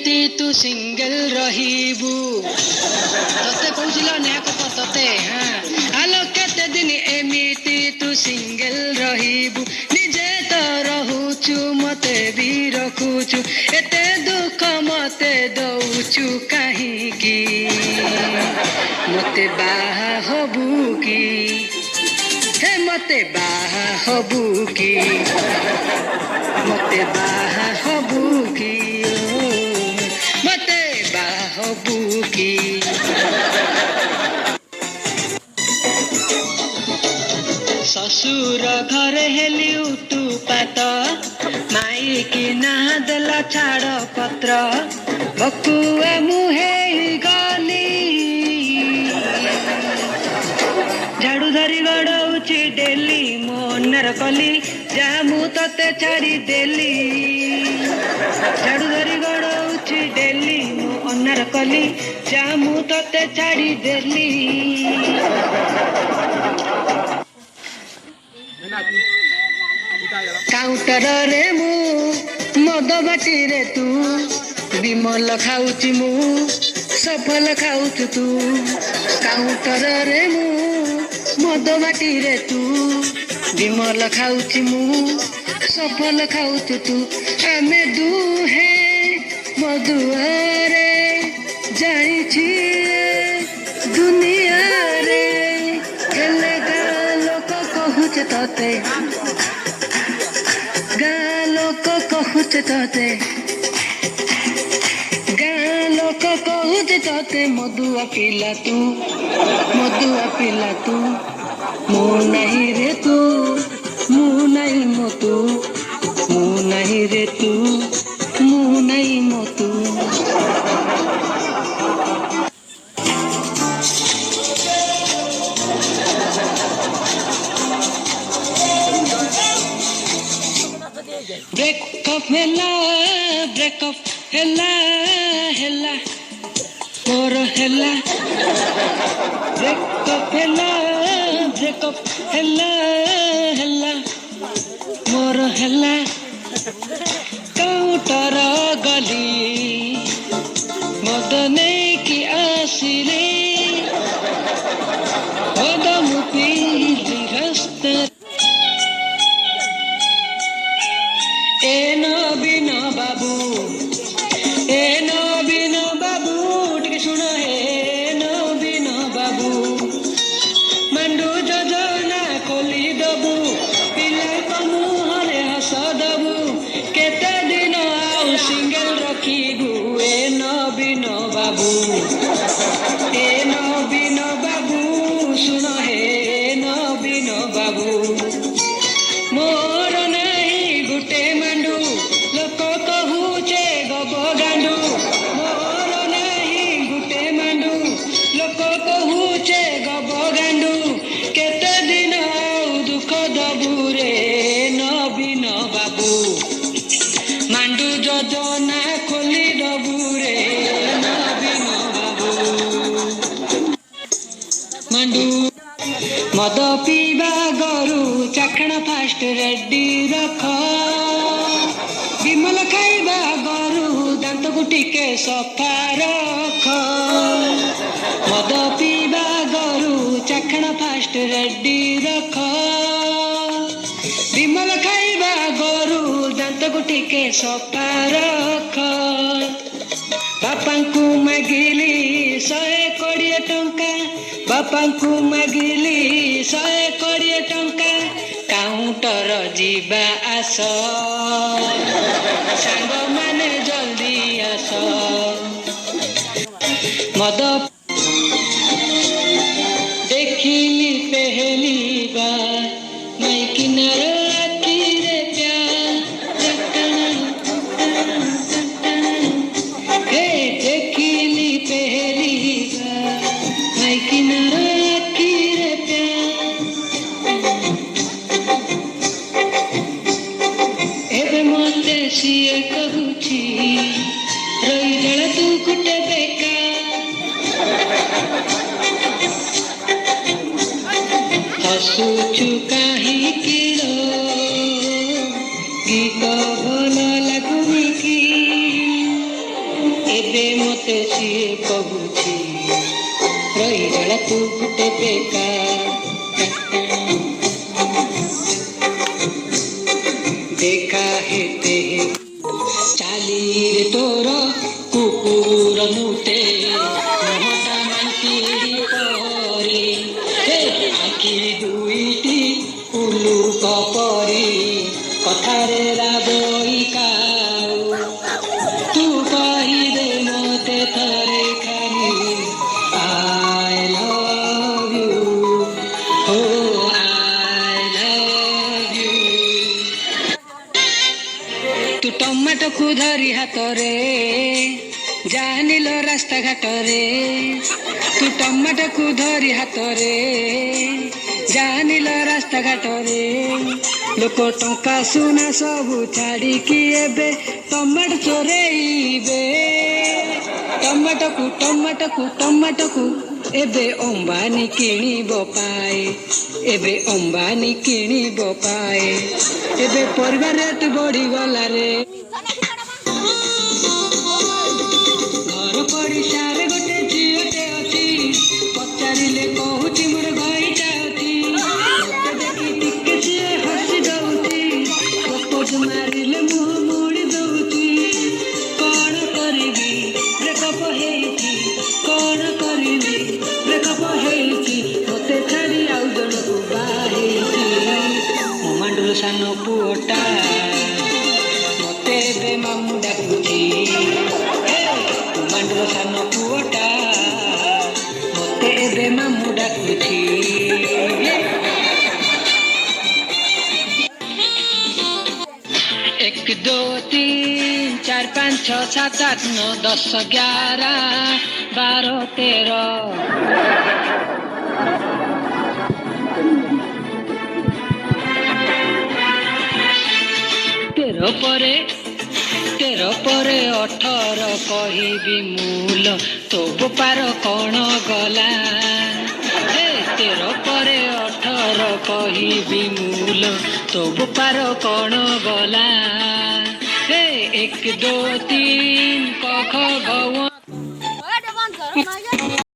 एमिति तू सिंगल रहिबू तते कहूल न्याक तते हाँ आलो केते दिन एमिति तू सिंगल रहिबू निजे तो रहुचु मते भी रखुचु एते दुख मते दउचु काहीकि मते बाहा हबू की हे मते बाहा हबू की मते बाहा हबू की मते बाहा हबू की ससुर घर हेली उतु पात माई की ना देला छाड़ पत्र बकुआ मुहे गली झाड़ू धरी गड़ौची डेली मोनर कली जा मु तते छाड़ी देली झाड़ू धरी गड़ौची डेली मोनर कली जा मु तते छाड़ी देली काउंटर रे मु मद बाटी रे तू विमल खाऊची मु सफल खाऊचु तू काउंटर रे मु मद बाटी रे तू विमल खाऊची मु सफल खाऊचु तू आमे दुहे मधुआरे जाइछि दुनिया रे हेले गाँ लोक कहूच तते गाँ लोक कहूच तते गाँ लोक कहूच तते मधुआ पिला तू मु नहीं रे तू मु नहीं मो तू मु नहीं रे तू मु नहीं मो तू ब्रेकअप हेला हेला मोर हेला ब्रेकअप हेला हेला मोर हेला काउंटर गली मद नहीं कि आसिले मद मु पीली रास्ता ए नबीन बाबू टिके शुण हे नबीन बाबू मांडू जोजना खोली दबू पिला मुहरे हस दबू केते दिन आउ सिंगल रखिबू ए नबीन बाबू शुण हे नबीन बाबू मोर नहीं गुटे मांडू लोक कहूचे गब गांडू मोर नहीं गुटे मांडू लोक कहूचे गब गांडू केते दिन आउ दुख दबू रे नबीन बाबू मांडू जोजना खोली दबू रे नबीन बाबू मांडू मद पीवा गरु चाखण फास्ट रेडी रख विमल खाइबा गरु दांत को टिके सफा रख मद पीवा गरु चाखण फास्ट रेडी रख विमल खाइबा गरु दांत को टिके सफा रख बापा को मागिली 120 टंका बापा को मागिली 120 टंका काउंटर जीवा आस सांग माने जल्दी आस मद देखिली पहली बार मैं किनारे आखिरे हे देखिली पहली बार मैं किनारे सिए कहूची रही जड़ तू गुटे बेका हसुचु काहे किलो गीत भल लगुनी की ଏବେ ମତେ ସିଏ କହୁଛି ରହିଗଲା ତୁ ଗୋଟେ ବେକାର। देखा है ते चालीर तोर कुकुर मुते मोहटा मांकी परी आखि दुईटी उलू कपरी कथारे राबई काऊ तू कही दे मते थरे खाली I love you oh I love you। तू टमाटो को धरी हाथरे जानिल रास्ता घाटरे तू टमाटो को धरी हाथरे जानिल रास्ता घाटरे लोक टंका सुना सबू छाड़िकी एबे टमाटो चोरेइबे टमाटो को एबे अंबानी किणिब पाए एबे अंबानी किणिब पाए एबे परिवार रेट बढ़ी गला रे घर पड़िशार गोटे झीलटे अच्छी पचारिले कहूची मोर गईटा अच्छी मते देखी टिके सीए हसी दउची प्रपोज मारिले मुह मोड़ी दउची कौन करिबी ब्रेकअप हेइची कौन करिबी ब्रेकअप हेइची मते छाड़ी आउ जणକୁ बाहेइची ମୋ ମାଣ୍ଡୁର ସାନ ପୁଅଟା ମତେ ଏବେ ମାମୁଁ ଡାକୁଛି ମୋ ମାଣ୍ଡୁର ସାନ ପୁଅଟା ମତେ ଏବେ ମାମୁଁ ଡାକୁଛି। एक दो तीन चार पाँच छः सात आठ नौ 10 11 12 13 तेर परे 18 कहबी मूल तो बोपार कौन गला 13 परे 18 कहबी मूल तो बोपार कौन गला 1 2 3 क ख ग